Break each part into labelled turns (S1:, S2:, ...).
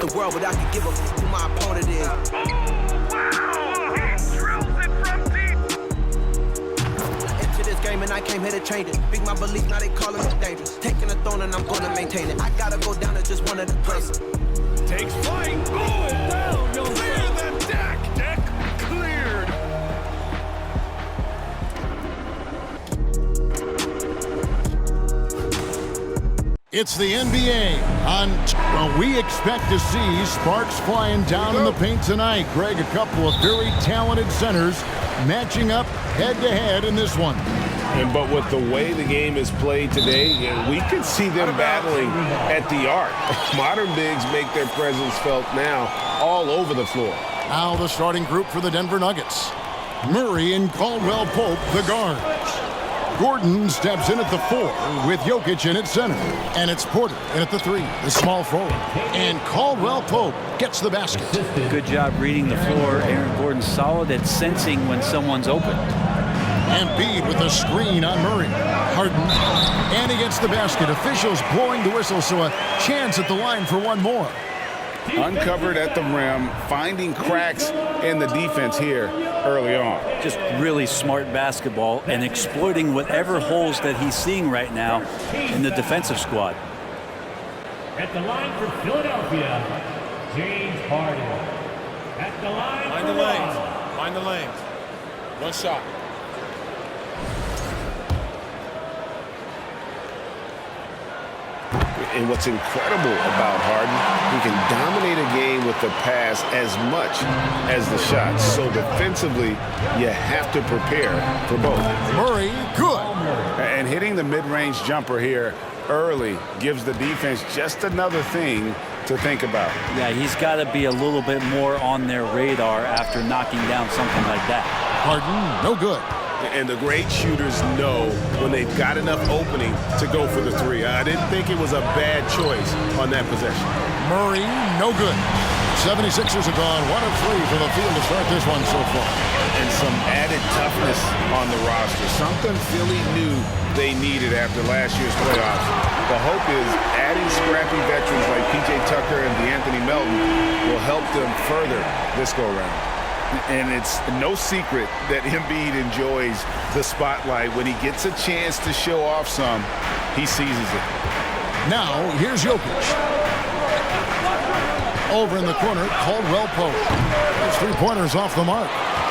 S1: the world, but I can give a who my opponent is. Into this game and I came here to change it. Big my belief, now they calling me dangerous. Taking the throne and I'm gonna maintain it. I gotta go down as just one of the greatest.
S2: Takes flight. Oh, down. Clear the deck. Deck cleared.
S3: It's the NBA. Well, we expect to see sparks flying down in the paint tonight. Greg, a couple of very talented centers matching up head-to-head in this one.
S4: But with the way the game is played today, we could see them battling at the arc. Modern bigs make their presence felt now all over the floor.
S3: Now the starting group for the Denver Nuggets. Murray and Caldwell Pope, the guards. Gordon steps in at the 4 with Jokic in at center. And it's Porter in at the 3, the small forward. And Caldwell Pope gets the basket.
S5: Good job reading the floor. Aaron Gordon solid at sensing when someone's open.
S3: Embiid with a screen on Murray. Harden, and he gets the basket. Officials blowing the whistle, so a chance at the line for one more.
S4: Uncovered at the rim, finding cracks in the defense here early on.
S5: Just really smart basketball and exploiting whatever holes that he's seeing right now in the defensive squad.
S6: At the line for Philadelphia, James Harden. At the line
S2: Find the lanes. Find the lanes. One shot.
S4: And what's incredible about Harden, he can dominate a game with the pass as much as the shots. So defensively, you have to prepare for both.
S3: Murray, good.
S4: And hitting the mid-range jumper here early gives the defense just another thing to think about.
S5: Yeah, he's got to be a little bit more on their radar after knocking down something like that.
S3: Harden, no good.
S4: And the great shooters know when they've got enough opening to go for the 3. I didn't think it was a bad choice on that possession.
S3: Murray, no good. 76ers have gone 1 of 3 for the field to start this one so far.
S4: And some added toughness on the roster. Something Philly knew they needed after last year's playoffs. The hope is adding scrappy veterans like P.J. Tucker and DeAnthony Melton will help them further this go-round. And it's no secret that Embiid enjoys the spotlight. When he gets a chance to show off some, he seizes it.
S3: Now, here's Jokic. Over in the corner, Caldwell Pope. His 3-pointers off the mark.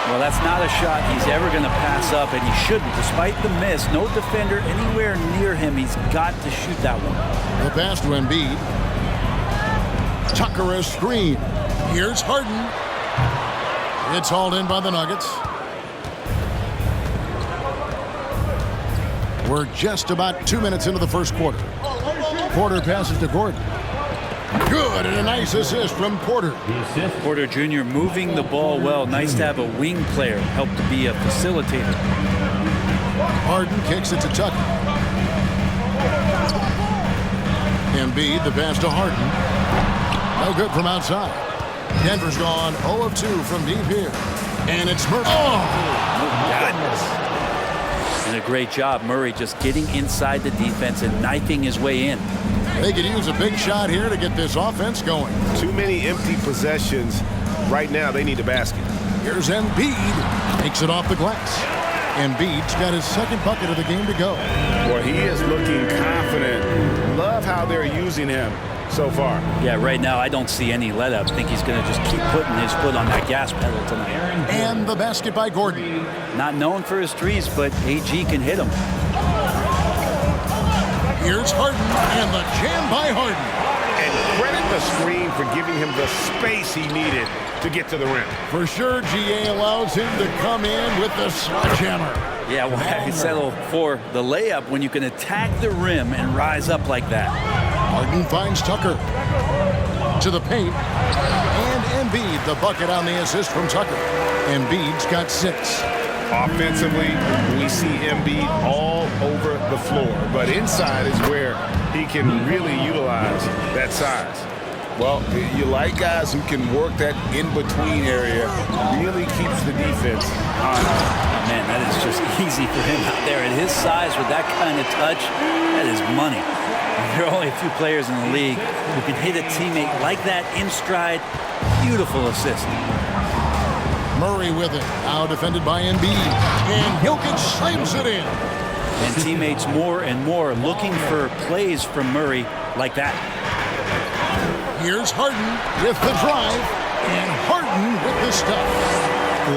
S5: Well, that's not a shot he's ever going to pass up, and he shouldn't. Despite the miss, no defender anywhere near him. He's got to shoot that one.
S3: The pass to Embiid. Tucker a screen. Here's Harden. It's hauled in by the Nuggets. We're just about 2 minutes into the first quarter. Porter passes to Gordon. Good, and a nice assist from Porter.
S5: Porter Jr. moving the ball well. Nice to have a wing player help to be a facilitator.
S3: Harden kicks it to Tucker. Embiid, the pass to Harden. No good from outside. Denver's gone 0 of 2 from deep here. And it's Murray. Oh, goodness.
S5: And a great job, Murray, just getting inside the defense and knifing his way in.
S3: They could use a big shot here to get this offense going.
S4: Too many empty possessions. Right now, they need a basket.
S3: Here's Embiid. Takes it off the glass. Embiid's got his second bucket of the game to go.
S4: Boy, he is looking confident. Love how they're using him so far.
S5: Yeah, right now I don't see any let up. I think he's going to just keep putting his foot on that gas pedal tonight.
S3: And the basket by Gordon.
S5: Not known for his threes, but AG can hit them.
S3: Here's Harden, and the jam by Harden.
S4: And credit the screen for giving him the space he needed to get to the rim.
S3: For sure, GA allows him to come in with the sledgehammer.
S5: Yeah, why settle for the layup when you can attack the rim and rise up like that?
S3: Harden finds Tucker to the paint. And Embiid, the bucket on the assist from Tucker. Embiid's got 6.
S4: Offensively, we see Embiid all over the floor. But inside is where he can really utilize that size. Well, you like guys who can work that in-between area. Really keeps the defense honest.
S5: Oh, man, that is just easy for him out there. At his size with that kind of touch, that is money. There are only a few players in the league who can hit a teammate like that in stride. Beautiful assist.
S3: Murray with it. Now defended by Embiid. And Jokic slams it in.
S5: And teammates more and more looking for plays from Murray like that.
S3: Here's Harden with the drive. And Harden with the stuff.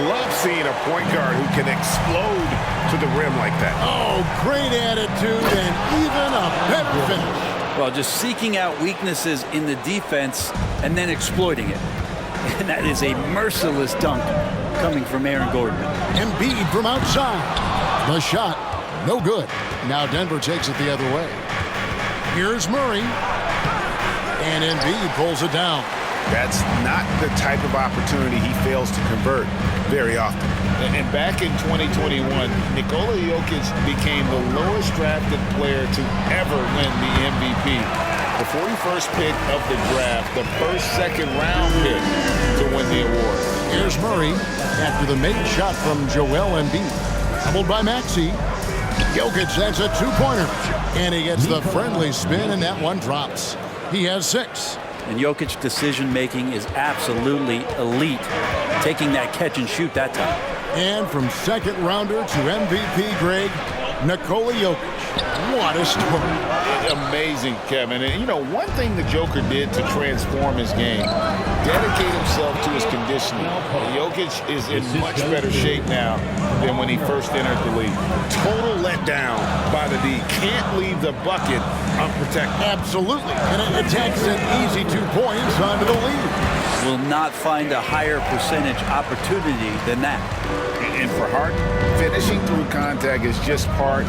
S4: Love seeing a point guard who can explode to the rim like that.
S3: Oh, great attitude and even a better finish.
S5: Well, just seeking out weaknesses in the defense and then exploiting it. And that is a merciless dunk coming from Aaron Gordon.
S3: Embiid from outside. The shot, no good. Now Denver takes it the other way. Here's Murray. And Embiid pulls it down.
S4: That's not the type of opportunity he fails to convert very often. And back in 2021, Nikola Jokic became the lowest drafted player to ever win the MVP. The 41st pick of the draft, the first second-round pick to win the award.
S3: Here's Murray after the made shot from Joel Embiid. Doubled by Maxey. Jokic, that's a two-pointer. And he gets the friendly spin, and that one drops. He has 6.
S5: And Jokic's decision-making is absolutely elite, taking that catch and shoot that time.
S3: And from second rounder to MVP, Greg, Nikola Jokic. What a story.
S4: Amazing, Kevin. And, you know, one thing the Joker did to transform his game, dedicate himself to his conditioning. Jokic is in much better shape now than when he first entered the league. Total letdown by the D. Can't leave the bucket unprotected.
S3: Absolutely. And it takes an easy 2 points onto the lead.
S5: Will not find a higher percentage opportunity than that.
S4: And for Harden, finishing through contact is just part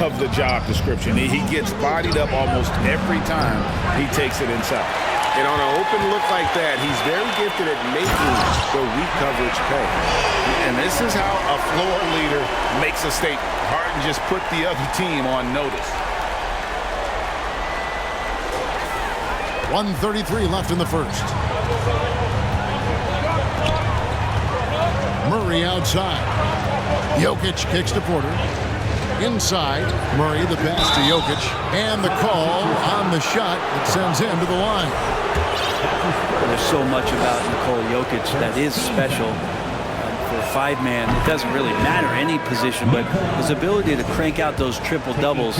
S4: of the job description. He gets bodied up almost every time he takes it inside. And on an open look like that, he's very gifted at making the weak coverage pay. And this is how a floor leader makes a statement. Harden just put the other team on notice.
S3: 1:33 left in the first. Murray outside. Jokic kicks to Porter. Inside, Murray the pass to Jokic. And the call on the shot that sends him to the line.
S5: There's so much about Nikola Jokic that is special. For a 5-man, it doesn't really matter any position, but his ability to crank out those triple-doubles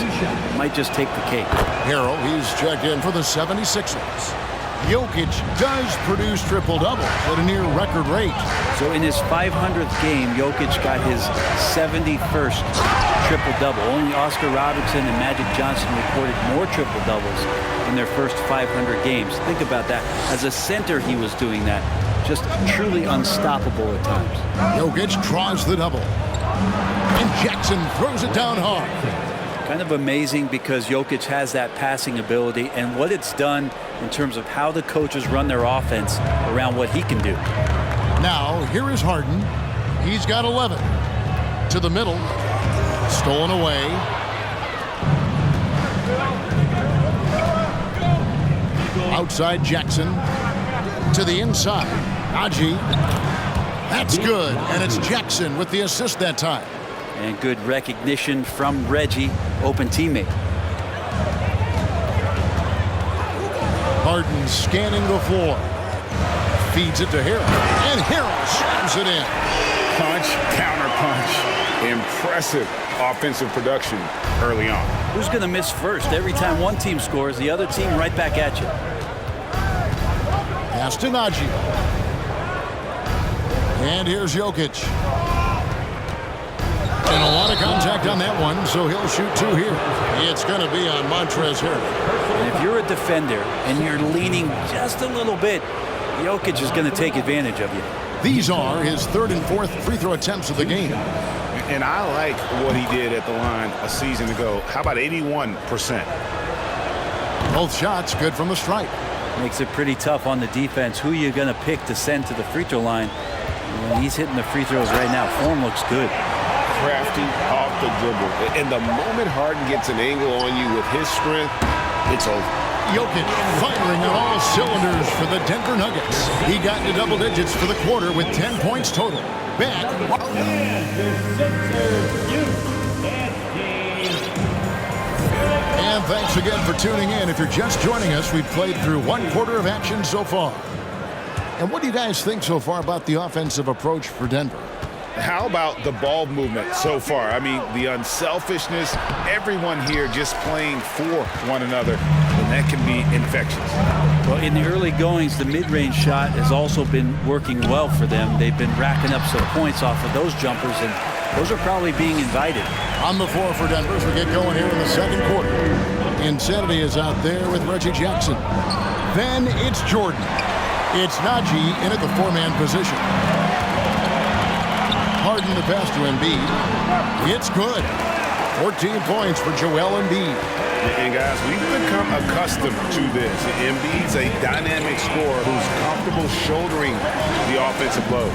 S5: might just take the cake.
S3: Harrell, he's checked in for the 76ers. Jokic does produce triple-doubles at a near record rate.
S5: So in his 500th game, Jokic got his 71st triple-double. Only Oscar Robertson and Magic Johnson recorded more triple-doubles in their first 500 games. Think about that. As a center, he was doing that. Just truly unstoppable at times.
S3: Jokic draws the double. And Jackson throws it down hard.
S5: Kind of amazing because Jokic has that passing ability and what it's done in terms of how the coaches run their offense around what he can do.
S3: Now, here is Harden. He's got 11. To the middle. Stolen away. Outside Jackson. To the inside. Aji. That's good. And it's Jackson with the assist that time.
S5: And good recognition from Reggie, open teammate.
S3: Harden scanning the floor. Feeds it to Harrell. And Harrell slams it in.
S4: Punch, counter punch. Impressive offensive production early on.
S5: Who's going to miss first? Every time one team scores, the other team right back at you.
S3: Pass to Naji. And here's Jokic. And a lot of contact on that one, so he'll shoot 2 here. It's going to be on Montrezl Harrell.
S5: And if you're a defender and you're leaning just a little bit, Jokic is going to take advantage of you.
S3: These are his 3rd and 4th free throw attempts of the game.
S4: And I like what he did at the line a season ago. How about 81%?
S3: Both shots good from the stripe.
S5: Makes it pretty tough on the defense. Who you're going to pick to send to the free throw line. And he's hitting the free throws right now. Form looks good.
S4: Crafty off the dribble. And the moment Harden gets an angle on you with his strength, it's over.
S3: Jokic firing on all cylinders for the Denver Nuggets. He got into double digits for the quarter with 10 points total. Back. And thanks again for tuning in. If you're just joining us, we've played through one quarter of action so far. And what do you guys think so far about the offensive approach for Denver?
S4: How about the ball movement so far? I mean, the unselfishness, everyone here just playing for one another, and that can be infectious.
S5: Well, in the early goings, the mid-range shot has also been working well for them. They've been racking up some points off of those jumpers, and those are probably being invited.
S3: On the floor for Denver as we get going here in the second quarter. Insanity is out there with Reggie Jackson. Then it's Jordan. It's Najee in at the four-man position. Harden the pass to Embiid. It's good. 14 points for Joel Embiid.
S4: And guys, we've become accustomed to this. Embiid's a dynamic scorer who's comfortable shouldering the offensive load.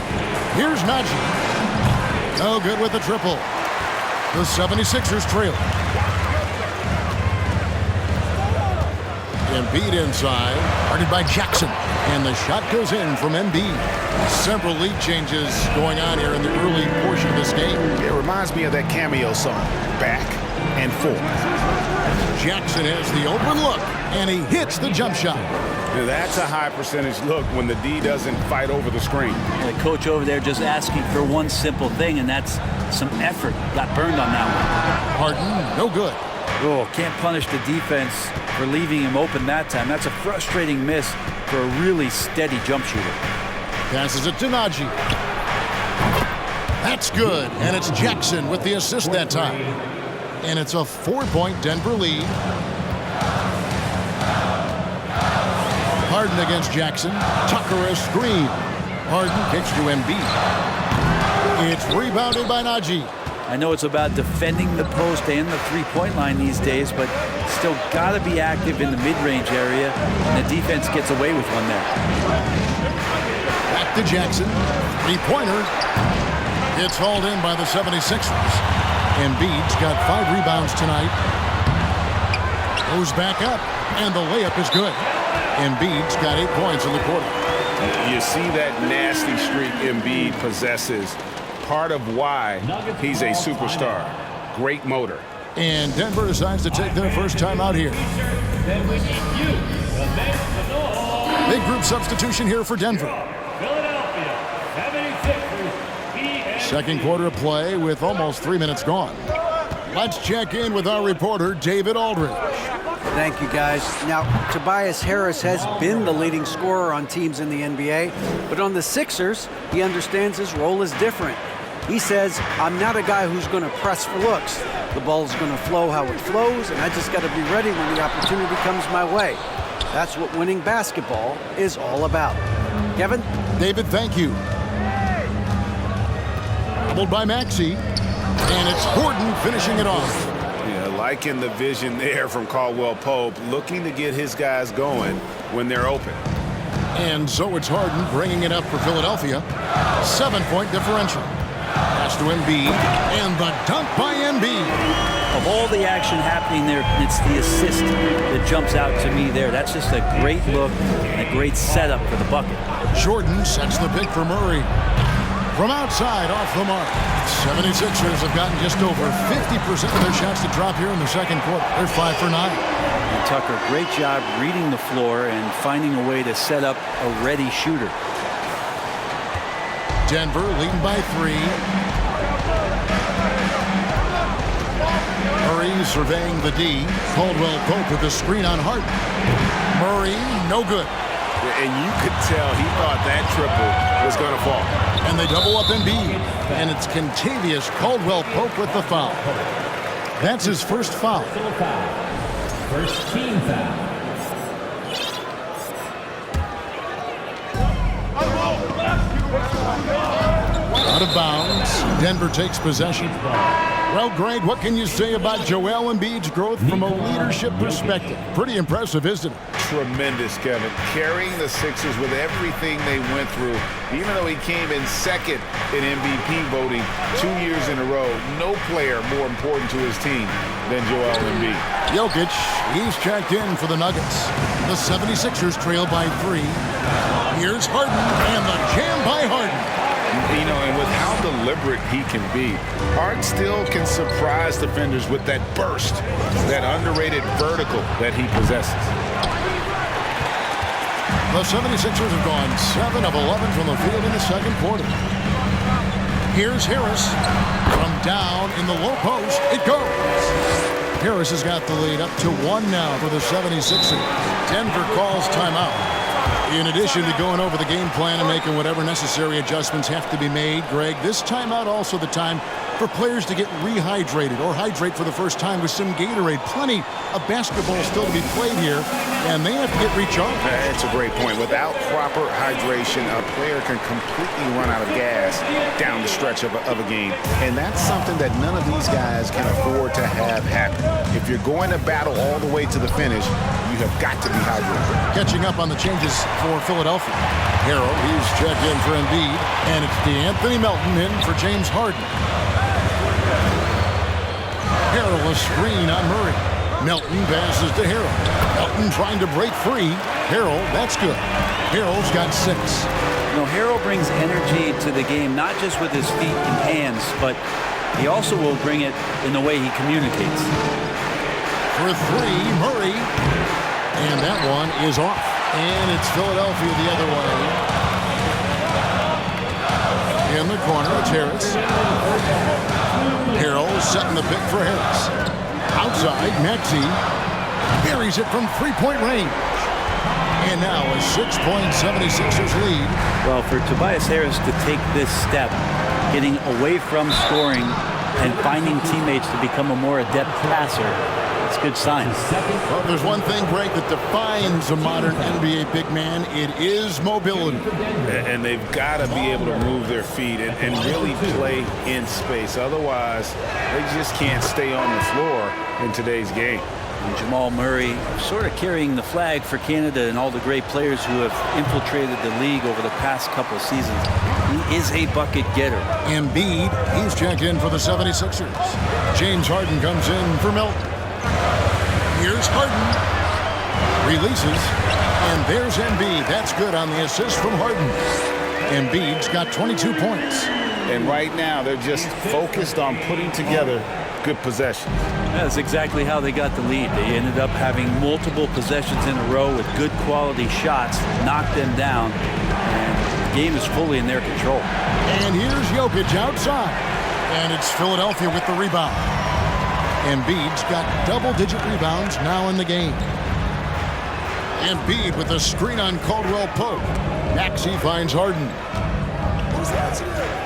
S3: Here's Najee. No good with the triple. The 76ers trail. Embiid inside, guarded by Jackson. And the shot goes in from Embiid. Several lead changes going on here in the early portion of this game.
S4: It reminds me of that cameo song, Back and Forth.
S3: Jackson has the open look, and he hits the jump shot.
S4: Now, that's a high percentage look when the D doesn't fight over the screen.
S5: The coach over there just asking for one simple thing, and that's some effort. Got burned on that one.
S3: Harden, no good.
S5: Oh, can't punish the defense for leaving him open that time. That's a frustrating miss for a really steady jump shooter.
S3: Passes it to Najee. That's good, and it's Jackson with the assist that time. And it's a 4-point Denver lead. Harden against Jackson. Tucker a screen. Harden kicks to Embiid. It's rebounded by Najee.
S5: I know it's about defending the post and the three-point line these days, but still got to be active in the mid-range area, and the defense gets away with one there.
S3: Back to Jackson. Three-pointer. It's hauled in by the 76ers. Embiid's got 5 rebounds tonight. Goes back up, and the layup is good. Embiid's got 8 points in the quarter.
S4: You see that nasty streak Embiid possesses. Part of why he's a superstar. Great motor.
S3: And Denver decides to take their first time out here.
S6: Then we need you, the bench to know.
S3: Big group substitution here for Denver.
S6: Philadelphia 76ers.
S3: Second quarter of play with almost 3 minutes gone. Let's check in with our reporter, David Aldridge.
S7: Thank you, guys. Now, Tobias Harris has been the leading scorer on teams in the NBA, but on the Sixers, he understands his role is different. He says, I'm not a guy who's going to press for looks. The ball's going to flow how it flows, and I just got to be ready when the opportunity comes my way. That's what winning basketball is all about. Kevin?
S3: David, thank you. Doubled by Maxey, and it's Gordon finishing it off.
S4: Yeah, liking the vision there from Caldwell Pope, looking to get his guys going when they're open.
S3: And so it's Harden bringing it up for Philadelphia. 7-point differential. Pass to Embiid, and the dunk by Embiid.
S5: Of all the action happening there, it's the assist that jumps out to me there. That's just a great look and a great setup for the bucket.
S3: Jordan sets the pick for Murray. From outside, off the mark. 76ers have gotten just over 50% of their shots to drop here in the second quarter. They're 5 for 9.
S5: And Tucker, great job reading the floor and finding a way to set up a ready shooter.
S3: Denver leading by 3. Murray surveying the D. Caldwell Pope with the screen on Harden. Murray, no good.
S4: And you could tell he thought that triple was going to fall.
S3: And they double up Embiid. And it's Kentavious Caldwell Pope with the foul. That's his first foul.
S6: First team foul.
S3: Out of bounds. Denver takes possession. Well, Greg, what can you say about Joel Embiid's growth from a leadership perspective? Pretty impressive, isn't it?
S4: Tremendous, Kevin. Carrying the Sixers with everything they went through. Even though he came in second in MVP voting 2 years in a row, no player more important to his team than Joel Embiid.
S3: Jokic, he's checked in for the Nuggets. The 76ers trail by 3. Here's Harden, and the jam by Harden.
S4: You know, and with how the deliberate he can be. Harden still can surprise defenders with that burst, that underrated vertical that he possesses.
S3: The 76ers have gone 7 of 11 from the field in the second quarter. Here's Harris. From down in the low post, it goes. Harris has got the lead up to 1 now for the 76ers. Denver calls timeout. In addition to going over the game plan and making whatever necessary adjustments have to be made, Greg, this timeout also the time for players to get rehydrated or hydrate for the first time with some Gatorade. Plenty of basketball still to be played here, and they have to get recharged.
S4: That's a great point. Without proper hydration, a player can completely run out of gas down the stretch of a game, and that's something that none of these guys can afford to have happen. If you're going to battle all the way to the finish, you have got to be hydrated.
S3: Catching up on the changes for Philadelphia. Harrell, he's checked in for Embiid, and it's DeAnthony Melton in for James Harden. Harrell a screen on Murray. Melton passes to Harrell. Melton trying to break free. Harrell, that's good. Harrell's got 6.
S5: You know, Harrell brings energy to the game, not just with his feet and hands, but he also will bring it in the way he communicates.
S3: For 3, Murray. And that one is off. And it's Philadelphia the other way. In the corner, it's Harris. Harrell setting the pick for Harris. Outside, Maxey buries it from 3-point range. And now a 6-point 76ers lead.
S5: Well, for Tobias Harris to take this step, getting away from scoring and finding teammates to become a more adept passer, it's a good sign.
S3: Well, there's one thing, Greg, that defines a modern NBA big man. It is mobility.
S4: And they've got to be able to move their feet and really play in space. Otherwise, they just can't stay on the floor in today's game.
S5: And Jamal Murray sort of carrying the flag for Canada and all the great players who have infiltrated the league over the past couple of seasons. He is a bucket getter.
S3: Embiid, he's checked in for the 76ers. James Harden comes in for Melton. Here's Harden. Releases. And there's Embiid. That's good on the assist from Harden. Embiid's got 22 points.
S4: And right now, they're just focused on putting together good possessions.
S5: That's exactly how they got the lead. They ended up having multiple possessions in a row with good quality shots, knocked them down, and the game is fully in their control.
S3: And here's Jokic outside. And it's Philadelphia with the rebound. Embiid's got double-digit rebounds now in the game. Embiid with a screen on Caldwell Pope. Maxey finds Harden.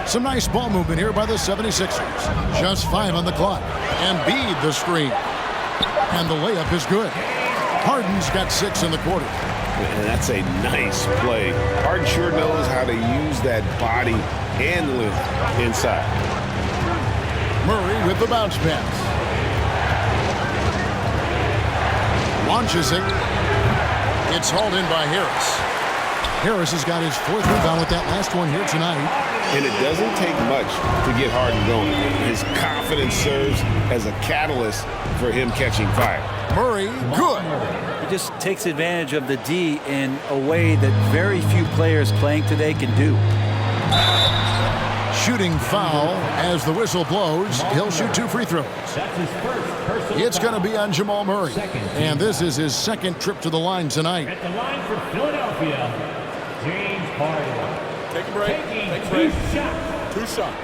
S3: Some nice ball movement here by the 76ers. Just 5 on the clock. Embiid the screen. And the layup is good. Harden's got 6 in the quarter.
S4: And that's a nice play. Harden sure knows how to use that body and length inside.
S3: Murray with the bounce pass. Launches it. It's hauled in by Harris. Harris has got his 4th rebound with that last one here tonight.
S4: And it doesn't take much to get Harden going. His confidence serves as a catalyst for him catching fire.
S3: Murray, good.
S5: He just takes advantage of the D in a way that very few players playing today can do.
S3: Shooting foul as the whistle blows. He'll shoot 2 free throws. It's going to be on Jamal Murray. And this is his 2nd trip to the line tonight.
S6: At the line for Philadelphia, James Harden.
S2: Take a break. Take a break. 2 shots.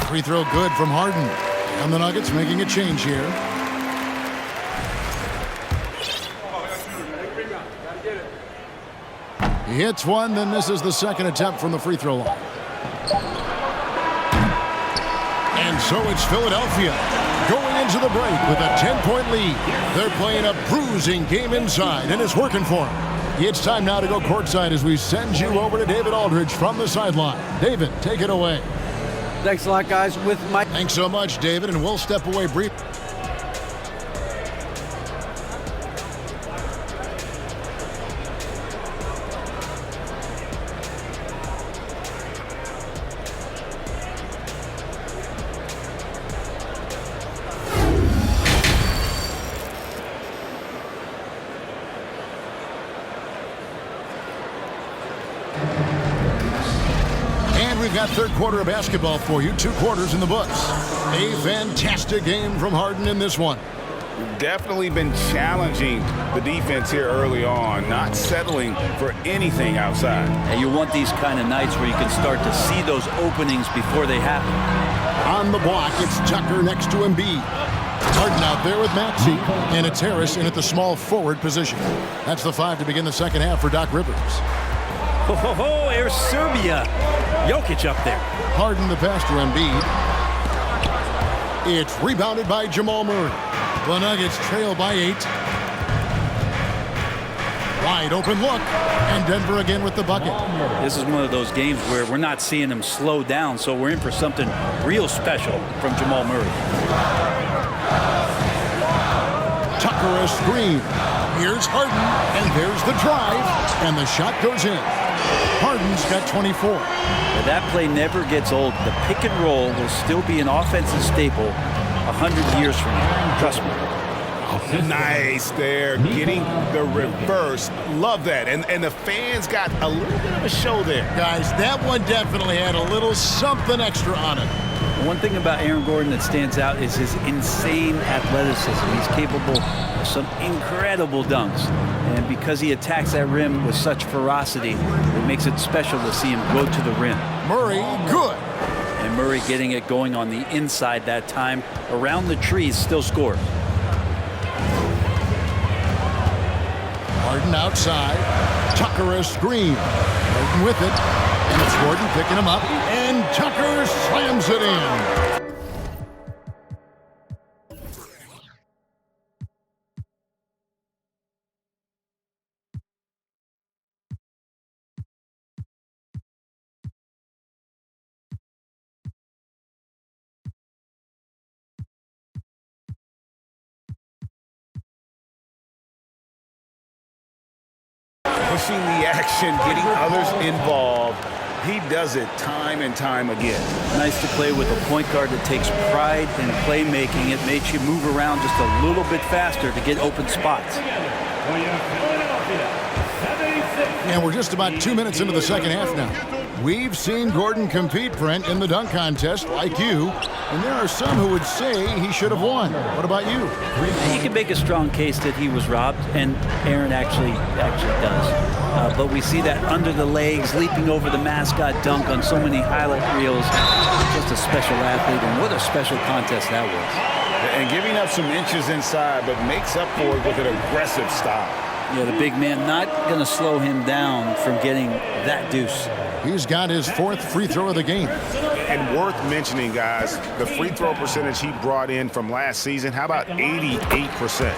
S3: Free throw good from Harden. And the Nuggets making a change here. He hits one, then misses the 2nd attempt from the free throw line. And so it's Philadelphia going into the break with a 10-point lead. They're playing a bruising game inside, and it's working for them. It's time now to go courtside as we send you over to David Aldridge from the sideline. David, take it away.
S7: Thanks a lot, guys. With Mike.
S3: Thanks so much, David, and we'll step away briefly. got third quarter of basketball for you. 2 quarters in the books. A fantastic game from Harden in this one.
S4: Definitely been challenging the defense here early on, not settling for anything outside.
S5: And you want these kind of nights where you can start to see those openings before they happen.
S3: On the block, it's Tucker next to Embiid. Harden out there with Maxey, and it's Harris in at the small forward position. That's the 5 to begin the second half for Doc Rivers.
S5: Oh, there's Serbia. Jokic up there.
S3: Harden the pass to Embiid. It's rebounded by Jamal Murray. The Nuggets trail by 8. Wide open look, and Denver again with the bucket.
S5: This is one of those games where we're not seeing them slow down, so we're in for something real special from Jamal Murray.
S3: Tucker a screen. Here's Harden, and there's the drive, and the shot goes in. Harden's got 24.
S5: But that play never gets old. The pick and roll will still be an offensive staple 100 years from now. Trust me.
S4: Nice there, getting the reverse. Love that. And the fans got a little bit of a show there.
S3: Guys, that one definitely had a little something extra on it.
S5: One thing about Aaron Gordon that stands out is his insane athleticism. He's capable of some incredible dunks. And because he attacks that rim with such ferocity, it makes it special to see him go to the rim.
S3: Murray, good.
S5: And Murray getting it going on the inside that time. Around the trees, still scores.
S3: Harden outside. Tucker a screen. Harden with it. And it's Gordon picking him up. And Tucker slams it in.
S4: Pushing the action, getting others involved. He does it time and time again.
S5: Nice to play with a point guard that takes pride in playmaking. It makes you move around just a little bit faster to get open spots.
S3: And we're just about 2 minutes into the second half now. We've seen Gordon compete, Brent, in the dunk contest like you, and there are some who would say he should have won. What about you?
S5: You can make a strong case that he was robbed, and Aaron actually does. But we see that under the legs, leaping over the mascot dunk on so many highlight reels. Just a special athlete, and what a special contest that was.
S4: And giving up some inches inside, but makes up for it with an aggressive style.
S5: Yeah, the big man not going to slow him down from getting that deuce.
S3: He's got his 4th free throw of the game.
S4: And worth mentioning, guys, the free throw percentage he brought in from last season, how about 88%?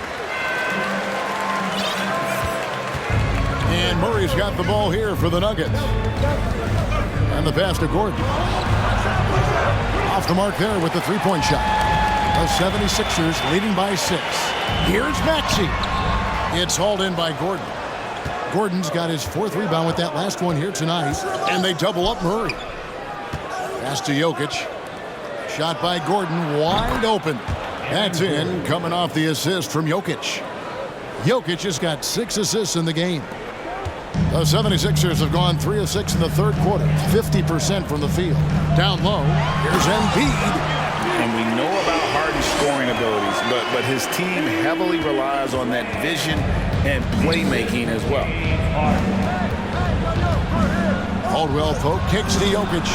S3: And Murray's got the ball here for the Nuggets. And the pass to Gordon. Off the mark there with the three-point shot. The 76ers leading by 6. Here's Maxey. It's hauled in by Gordon. Gordon's got his 4th rebound with that last one here tonight. And they double up Murray. Pass to Jokic. Shot by Gordon, wide open. That's in, coming off the assist from Jokic. Jokic has got 6 assists in the game. The 76ers have gone 3 of 6 in the third quarter, 50% from the field. Down low, here's Embiid.
S4: And we know about Harden's scoring abilities, but his team heavily relies on that vision and playmaking as well.
S3: Caldwell Pope kicks to Jokic.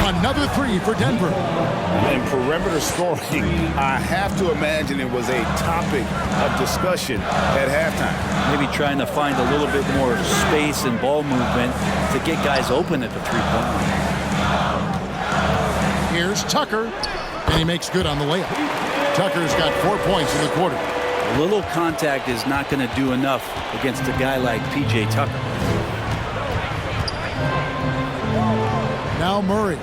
S3: Another 3 for Denver.
S4: And perimeter scoring, I have to imagine it was a topic of discussion at halftime.
S5: Maybe trying to find a little bit more space and ball movement to get guys open at the three-point line.
S3: Here's Tucker, and he makes good on the layup. Tucker's got 4 points in the quarter.
S5: A little contact is not going to do enough against a guy like P.J. Tucker.
S3: Now Murray.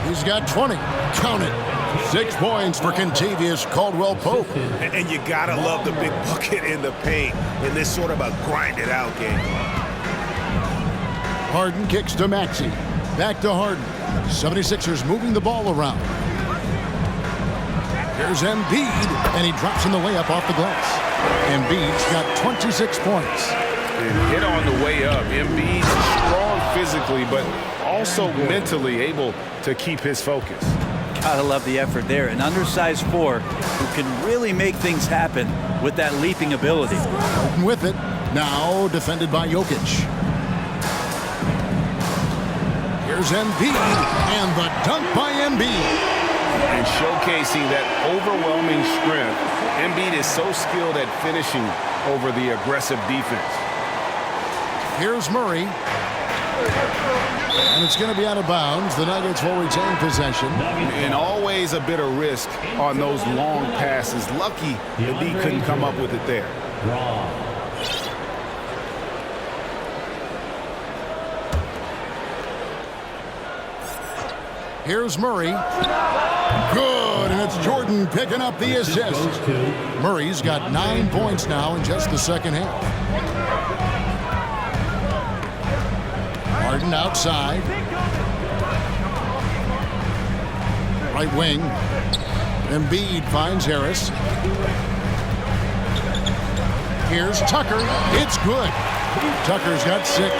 S3: He's got 20. Count it. 6 points for Kentavious Caldwell-Pope.
S4: And you gotta love the big bucket in the paint in this sort of a grinded-out game.
S3: Harden kicks to Maxey. Back to Harden. 76ers moving the ball around. Here's Embiid, and he drops in the layup off the glass. Embiid's got 26 points.
S4: And hit on the way up. Embiid's strong physically, but also mentally able to keep his focus.
S5: Gotta love the effort there. An undersized 4 who can really make things happen with that leaping ability.
S3: With it, now defended by Jokic. Here's Embiid, and the dunk by Embiid.
S4: And showcasing that overwhelming strength, Embiid is so skilled at finishing over the aggressive defense.
S3: Here's Murray. And it's going to be out of bounds. The Nuggets will retain possession.
S4: And always a bit of risk on those long passes. Lucky that he couldn't come up with it there.
S3: Here's Murray. Good, and it's Jordan picking up the assist. Murray's got 9 points now in just the second half. Harden outside. Right wing. Embiid finds Harris. Here's Tucker. It's good. Tucker's got 6.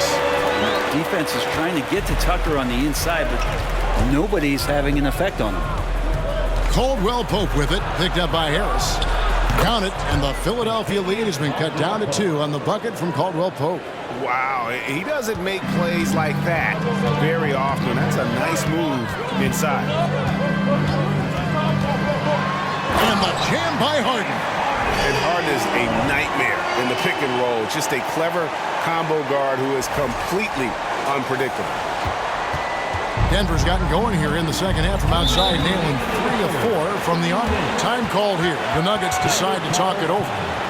S5: Defense is trying to get to Tucker on the inside, but nobody's having an effect on him.
S3: Caldwell Pope with it, picked up by Harris. Count it, and the Philadelphia lead has been cut down to 2 on the bucket from Caldwell Pope.
S4: Wow, he doesn't make plays like that very often. That's a nice move inside.
S3: And the jam by Harden.
S4: And Harden is a nightmare in the pick and roll. Just a clever combo guard who is completely unpredictable.
S3: Denver's gotten going here in the second half from outside, nailing 3 of 4 from the arc. Time called here. The Nuggets decide to talk it over.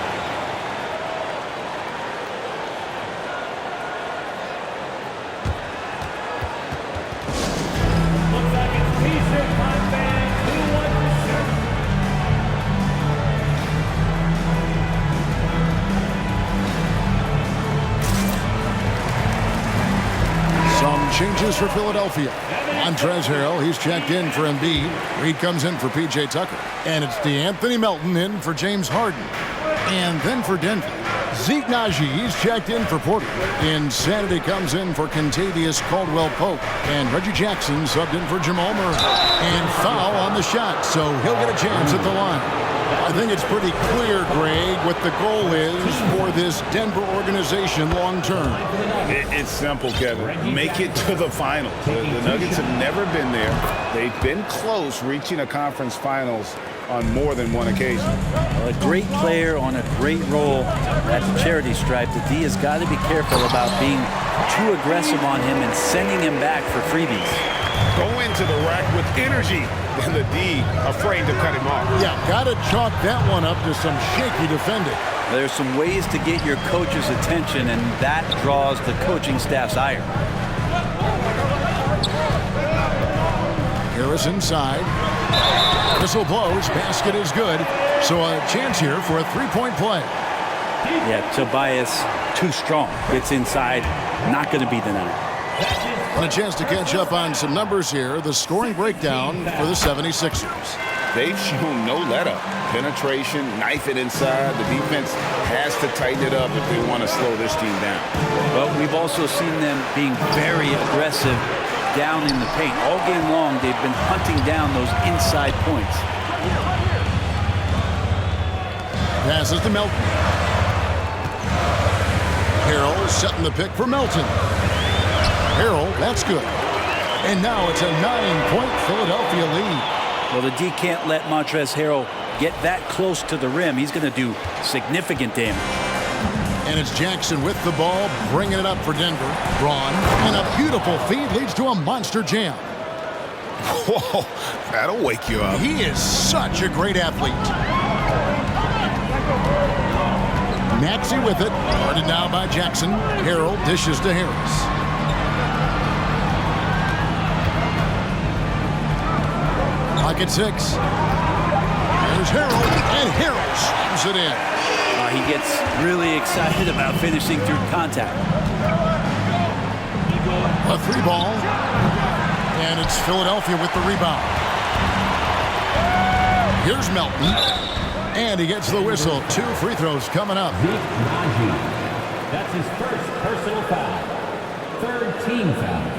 S3: Changes for Philadelphia. Montrezl Harrell, he's checked in for Embiid. Reed comes in for P.J. Tucker. And it's DeAnthony Melton in for James Harden. And then for Denver, Zeke Naji, he's checked in for Porter. Insanity comes in for Kentavious Caldwell-Pope. And Reggie Jackson subbed in for Jamal Murray. And foul on the shot, so he'll get a chance at the line. I think it's pretty clear, Greg, what the goal is for this Denver organization long term.
S4: It's simple, Kevin. Make it to the finals. The Nuggets have never been there. They've been close reaching a conference finals on more than one occasion.
S5: Well, a great player on a great role at the charity stripe. The D has got to be careful about being too aggressive on him and sending him back for freebies.
S4: Go into the rack with energy, and the D afraid to cut him off.
S3: Yeah, got to chalk that one up to some shaky defending.
S5: There's some ways to get your coach's attention, and that draws the coaching staff's ire.
S3: Harris inside. Whistle blows. Basket is good. So a chance here for a three-point play.
S5: Yeah, Tobias too strong. Gets inside. Not going to be the night.
S3: And a chance to catch up on some numbers here. The scoring breakdown for the 76ers.
S4: They've shown no let-up. Penetration, knife it inside. The defense has to tighten it up if they want to slow this team down.
S5: Well, we've also seen them being very aggressive down in the paint. All game long, they've been hunting down those inside points.
S3: Passes to Melton. Harrell setting the pick for Melton. Harrell, that's good. And now it's a 9-point Philadelphia lead.
S5: Well, the D can't let Montrezl Harrell get that close to the rim. He's going to do significant damage.
S3: And it's Jackson with the ball, bringing it up for Denver. Braun, and a beautiful feed leads to a monster jam.
S4: Whoa, that'll wake you up.
S3: He is such a great athlete. Maxey with it, guarded now by Jackson. Harrell dishes to Harris. Pocket 6. There's Harrell, and Harrell slams it in.
S5: He gets really excited about finishing through contact.
S3: A 3-ball, and it's Philadelphia with the rebound. Here's Melton, and he gets the whistle. 2 free throws coming up.
S6: That's his first personal foul. 3rd team foul.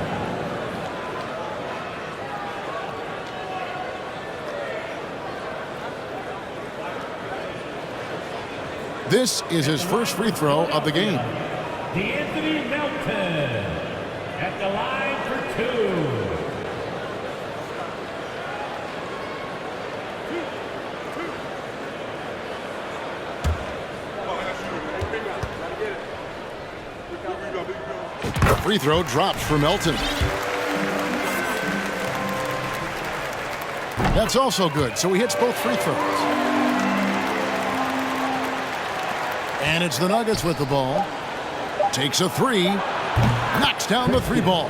S3: This is his first free throw of the game.
S6: DeAnthony Melton at the line for 2.
S3: Free throw drops for Melton. That's also good, so he hits both free throws. And it's the Nuggets with the ball. Takes a three. Knocks down the 3 ball.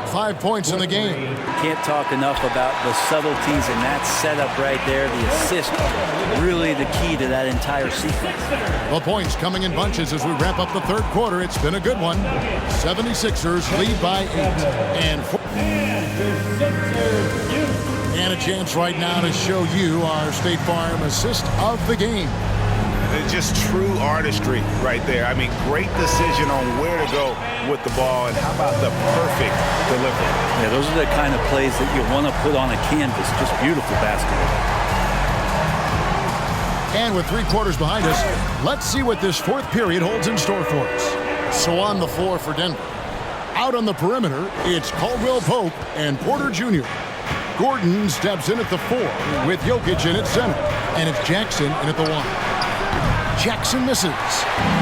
S3: 5 points in the game.
S5: Can't talk enough about the subtleties in that setup right there. The assist, really the key to that entire sequence.
S3: The points coming in bunches as we wrap up the third quarter. It's been a good one. 76ers lead by 8. And a chance right now to show you our State Farm assist of the game.
S4: It's just true artistry right there. I mean, great decision on where to go with the ball, and how about the perfect delivery?
S5: Yeah, those are the kind of plays that you want to put on a canvas. Just beautiful basketball.
S3: And with 3 quarters behind us, let's see what this fourth period holds in store for us. So on the floor for Denver. Out on the perimeter, it's Caldwell Pope and Porter Jr. Gordon steps in at the 4 with Jokic in at center. And it's Jackson in at the 1. Jackson misses.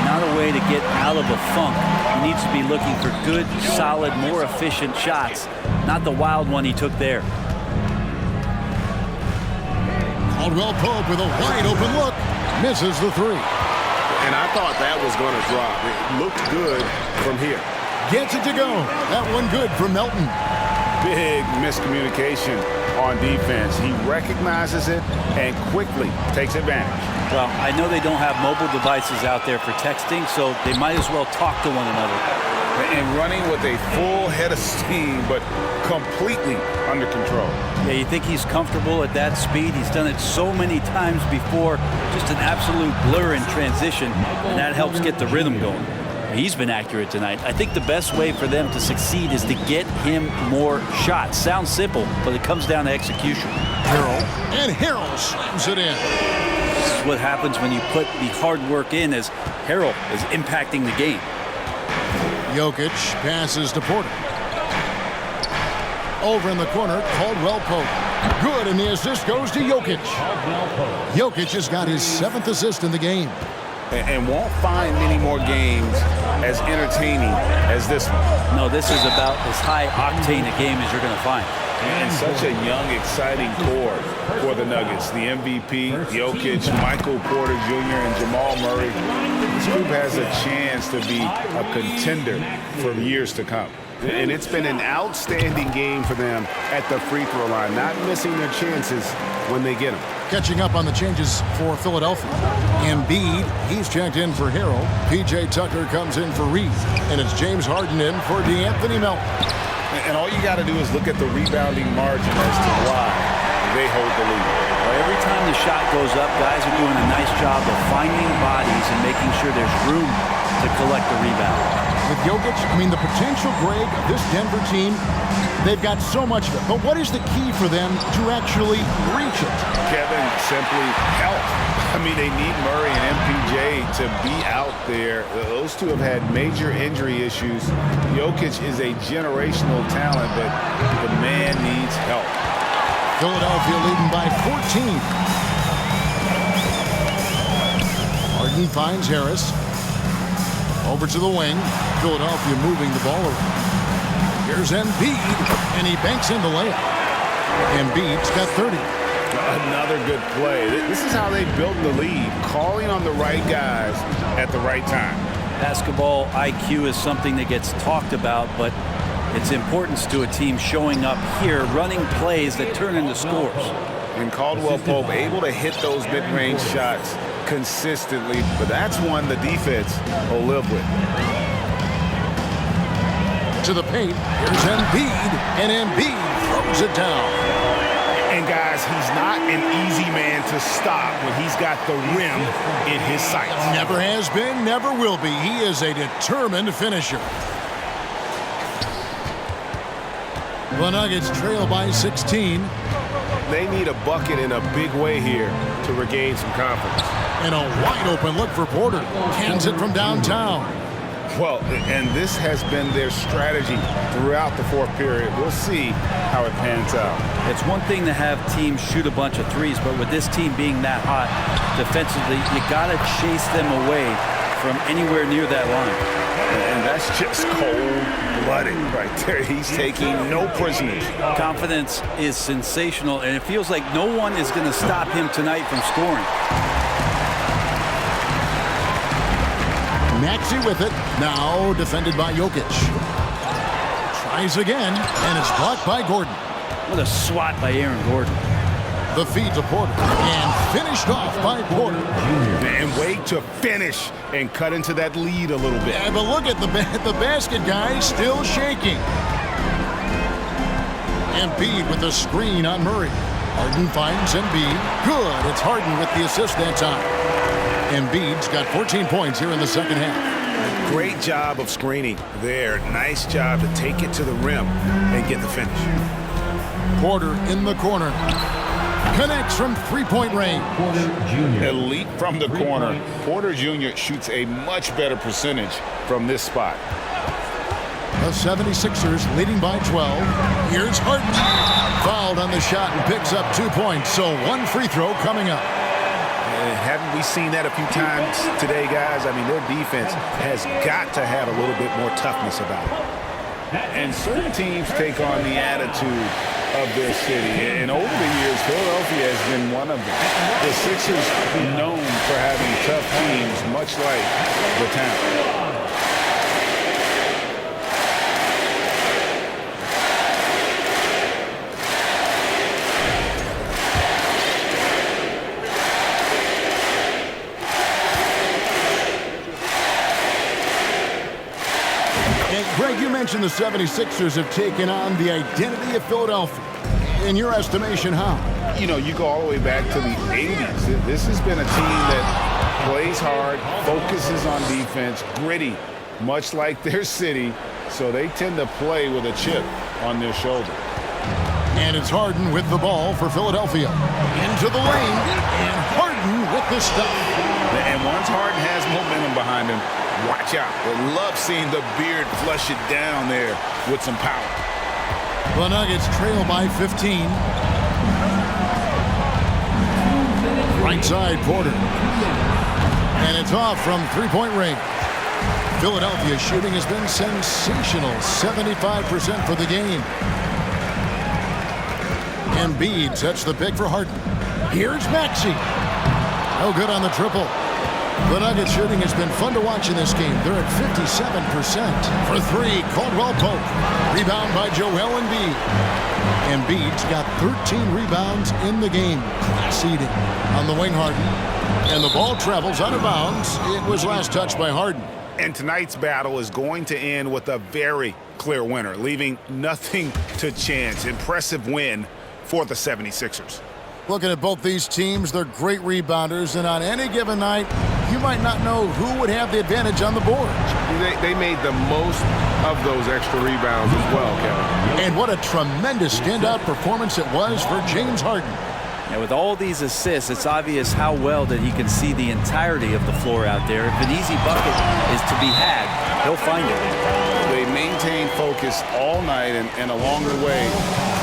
S5: Not a way to get out of a funk. He needs to be looking for good, solid, more efficient shots. Not the wild one he took there.
S3: Caldwell Pope with a wide open look. Misses the 3.
S8: And I thought that was going to drop. It looked good from here.
S3: Gets it to go. That one good from Melton.
S4: Big miscommunication on defense. He recognizes it and quickly takes advantage.
S5: Well, I know they don't have mobile devices out there for texting, so they might as well talk to one another.
S4: And running with a full head of steam, but completely under control.
S5: Yeah, you think he's comfortable at that speed? He's done it so many times before. Just an absolute blur in transition, and that helps get the rhythm going. He's been accurate tonight. I think the best way for them to succeed is to get him more shots. Sounds simple, but it comes down to execution.
S3: Harrell, and Harrell slams it in.
S5: This is what happens when you put the hard work in, as Harrell is impacting the game.
S3: Jokic passes to Porter. Over in the corner, Caldwell Pope. Good, and the assist goes to Jokic. Jokic has got his 7th assist in the game.
S4: And won't find many more games as entertaining as this one.
S5: No, this is about as high-octane a game as you're going to find.
S4: And such a young, exciting core for the Nuggets. The MVP, Jokic, Michael Porter Jr., and Jamal Murray. This group has a chance to be a contender for years to come. And it's been an outstanding game for them at the free throw line, not missing their chances when they get them.
S3: Catching up on the changes for Philadelphia. Embiid, he's checked in for Harrell. PJ Tucker comes in for Reed. And it's James Harden in for DeAnthony Melton.
S4: And all you got to do is look at the rebounding margin as to why they hold the lead.
S5: Well, every time the shot goes up, guys are doing a nice job of finding bodies and making sure there's room to collect the rebound.
S3: With Jokic, I mean, the potential, Greg, of this Denver team, they've got so much of it. But what is the key for them to actually reach it?
S4: Kevin, simply help. I mean, they need Murray and MPJ to be out there. Those two have had major injury issues. Jokic is a generational talent, but the man needs help.
S3: Philadelphia leading by 14. Harden finds Harris. Over to the wing. Philadelphia moving the ball around. Here's Embiid, and he banks in the layup. Embiid's got 30.
S4: Another good play. This is how they built the lead, calling on the right guys at the right time.
S5: Basketball IQ is something that gets talked about, but its importance to a team showing up here, running plays that turn into scores.
S4: And Caldwell Pope able to hit those mid-range shots consistently, but that's one the defense will live with.
S3: To the paint, here's Embiid, and Embiid throws it down.
S4: And guys, he's not an easy man to stop when he's got the rim in his sights.
S3: Never has been, never will be. He is a determined finisher. The Nuggets trail by 16.
S8: They need a bucket in a big way here to regain some confidence.
S3: And a wide open look for Porter. Cans it from downtown.
S4: Well, and this has been their strategy throughout the fourth period. We'll see how it pans out.
S5: It's one thing to have teams shoot a bunch of threes, but with this team being that hot defensively, you got to chase them away from anywhere near that line.
S4: And that's just cold-blooded right there. He's taking no prisoners.
S5: Confidence is sensational, and it feels like no one is going to stop him tonight from scoring.
S3: Maxey with it. Now defended by Jokic. Tries again, and it's blocked by Gordon.
S5: What a swat by Aaron Gordon.
S3: The feed to Porter, and finished off by Porter.
S4: And wait to finish and cut into that lead a little bit.
S3: Yeah, but look at the basket guy still shaking. Embiid with the screen on Murray. Harden finds Embiid. Good. It's Harden with the assist that time. Embiid's got 14 points here in the second half.
S4: Great job of screening there. Nice job to take it to the rim and get the finish.
S3: Porter in the corner. Connects from three-point range.
S4: Elite from the corner. Porter Jr. shoots a much better percentage from this spot.
S3: The 76ers leading by 12. Here's Harden. Fouled on the shot and picks up 2 points. So one free throw coming up.
S4: Haven't we seen that a few times today, guys? I mean, their defense has got to have a little bit more toughness about it. And certain teams take on the attitude of their city. And over the years, Philadelphia has been one of them. The Sixers known for having tough teams, much like the town.
S3: Greg, you mentioned the 76ers have taken on the identity of Philadelphia. In your estimation, how?
S4: You know, you go all the way back to the 80s. This has been a team that plays hard, focuses on defense, gritty, much like their city, so they tend to play with a chip on their shoulder.
S3: And it's Harden with the ball for Philadelphia. Into the lane, and Harden with the stuff.
S4: And once Harden has momentum behind him, watch out. I love seeing the beard flush it down there with some power.
S3: The Nuggets trail by 15. Right side, Porter. And it's off from three-point range. Philadelphia's shooting has been sensational. 75% for the game. Embiid sets the pick for Harden. Here's Maxey. No good on the triple. The Nuggets shooting has been fun to watch in this game. They're at 57%. For three, Caldwell Pope. Rebound by Joel Embiid. Embiid's got 13 rebounds in the game. Class eating on the wing, Harden. And the ball travels out of bounds. It was last touched by Harden.
S4: And tonight's battle is going to end with a very clear winner, leaving nothing to chance. Impressive win for the 76ers.
S3: Looking at both these teams, they're great rebounders, and on any given night, you might not know who would have the advantage on the board.
S8: They made the most of those extra rebounds as well, Kevin.
S3: And what a tremendous standout performance it was for James Harden.
S5: And with all these assists, it's obvious how well that he can see the entirety of the floor out there. If an easy bucket is to be had, he'll find it.
S4: They maintain focus all night and along the way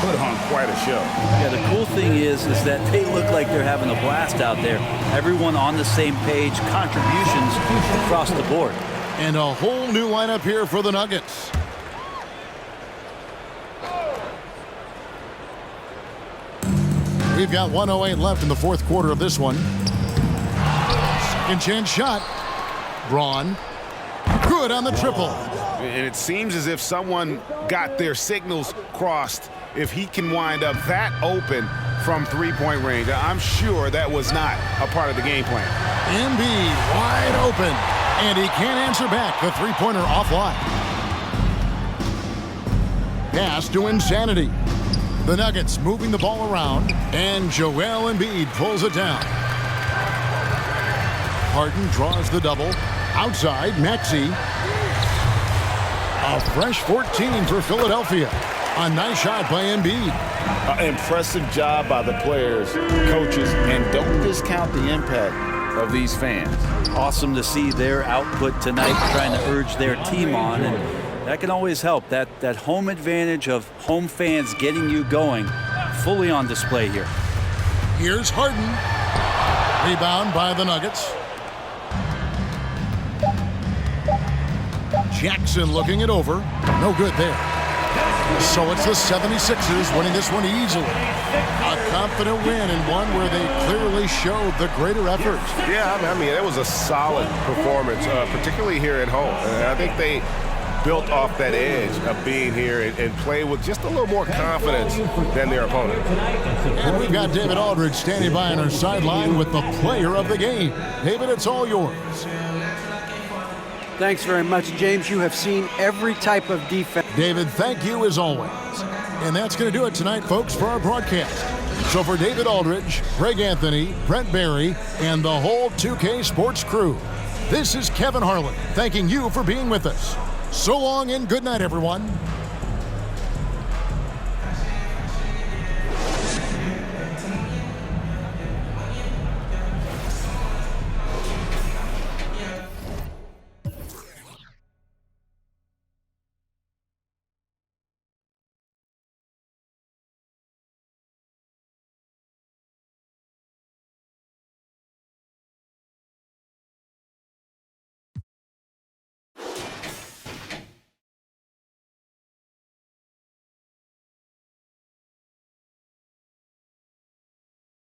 S4: put on quite a show.
S5: Yeah, the cool thing is that they look like they're having a blast out there. Everyone on the same page, contributions across the board.
S3: And a whole new lineup here for the Nuggets. We've got 1:08 left in the fourth quarter of this one. Second chance shot. Braun. Good on the triple.
S4: And it seems as if someone got their signals crossed if he can wind up that open from three-point range. I'm sure that was not a part of the game plan.
S3: Embiid wide open. And he can't answer back. The three-pointer offline. Pass to Insanity. The Nuggets moving the ball around, and Joel Embiid pulls it down. Harden draws the double. Outside, Maxey. A fresh 14 for Philadelphia. A nice shot by Embiid.
S4: Impressive job by the players, coaches, and don't discount the impact of these fans.
S5: Awesome to see their output tonight, trying to urge their team on, and that can always help. That home advantage of home fans getting you going, fully on display here.
S3: Here's Harden. Rebound by the Nuggets. Jackson looking it over. No good there. So it's the 76ers winning this one easily. A confident win and one where they clearly showed the greater effort.
S8: Yeah, I mean, it was a solid performance, particularly here at home. And I think they built off that edge of being here and play with just a little more confidence than their opponent.
S3: And we've got David Aldridge standing by on our sideline with the player of the game. David, it's all yours.
S7: Thanks very much, James. You have seen every type of defense.
S3: David, thank you as always. And that's going to do it tonight, folks, for our broadcast. So for David Aldridge, Greg Anthony, Brent Barry, and the whole 2K Sports crew, this is Kevin Harlan thanking you for being with us. So long and good night, everyone.